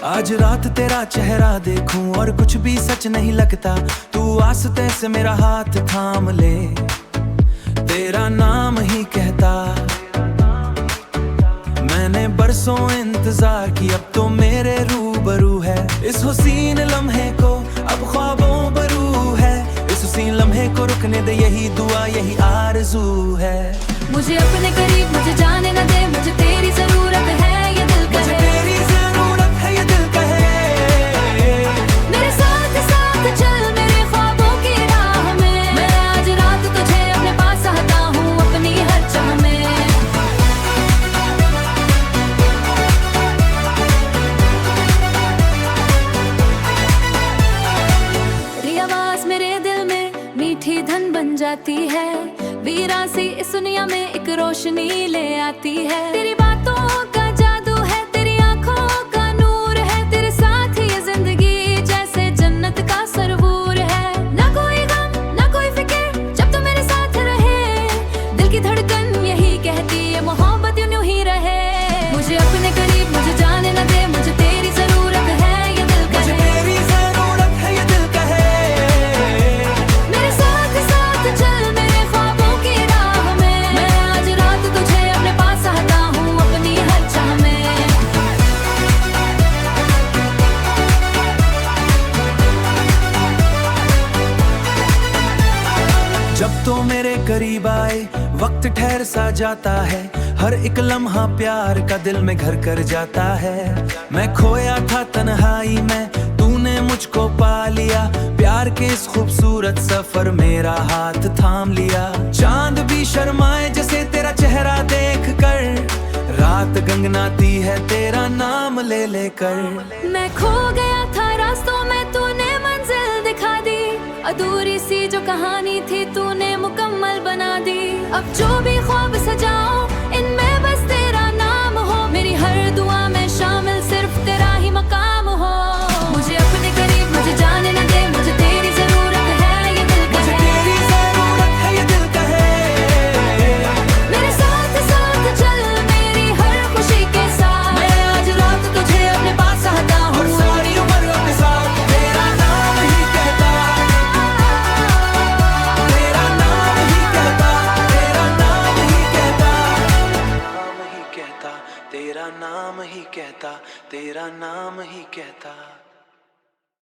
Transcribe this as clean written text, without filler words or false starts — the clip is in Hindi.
आज रात तेरा चेहरा देखूं और कुछ भी सच नहीं लगता। तू आस्ते से मेरा हाथ थाम ले, तेरा नाम ही कहता। मैंने बरसों इंतजार की, अब तो मेरे रूबरू है। इस हुसीन लम्हे को अब ख्वाबों बरू है। इस हुसीन लम्हे को रुकने दे, यही दुआ यही आरज़ू है। मुझे अपने करीब मुझे जाने न दे, मुझे तेरी जरूरत है ये दिल कहे। मुझे तेरी जरूरत है ये दिल कहे। मेरे साथ साथ चल मेरे ख्वाबों की राह में। मैं आज रात तुझे अपने पास चाहता हूँ, अपनी हर चाह में। तेरी आवाज मेरे दिल में मीठी धन बन जाती है। वीरा सी इस दुनिया में एक रोशनी ले आती है। तेरी बातों का जादू है, तेरी आंखों का नूर है। तेरे साथ ये जिंदगी जैसे जन्नत का सरवूर है। ना कोई गम ना कोई फिक्र जब तू मेरे साथ रहे। दिल की धड़कन यही कहती है मोहब्बत यूं ही रहे। मुझे अपने करीब मुझे जाने न दे, मुझे तेरी जरूरत है ये दिल कहे। मुझे तेरी जरूरत है ये दिल कहे। मेरे साथ साथ चल मेरे ख्वाबों की राह में। मैं आज रात तुझे अपने पास चाहता हूँ, अपनी हर चाह में। जब तो मेरे करीब आए वक्त ठहर सा जाता है। हर एक लम्हा प्यार का दिल में घर कर जाता है। मैं खोया था तन्हाई में, तूने मुझको पा लिया। प्यार के इस खूबसूरत सफर मेरा हाथ थाम लिया। चांद भी शर्माए जैसे तेरा चेहरा देख कर। रात गंगनाती है तेरा नाम ले लेकर। मैं खो गया था रास्तों में, तूने मंजिल दिखा दी। अधूरी सी जो कहानी थी तूने मुकम्मल बना दी। अब जो भी ख्वाब सजाओ इनमें बस तेरा नाम हो। मेरी हर दुआ में शामिल सिर्फ तेरा ही मकाम हो। मुझे अपने करीब मुझे जाने न दे, मुझे तेरी जरूरत है ये दिल मुझे कहे। तेरी जरूरत है ये दिल कहे। मेरे साथ साथ चल मेरी हर खुशी के साथ। मैं आज रात तुझे अपने पास चाहता हूँ, और सारी उम्र अपने साथ तेरा नाम ही कहता। तेरा नाम ही कहता, तेरा नाम ही कहता। नाम ही कहता, तेरा नाम ही कहता, तेरा नाम ही कहता।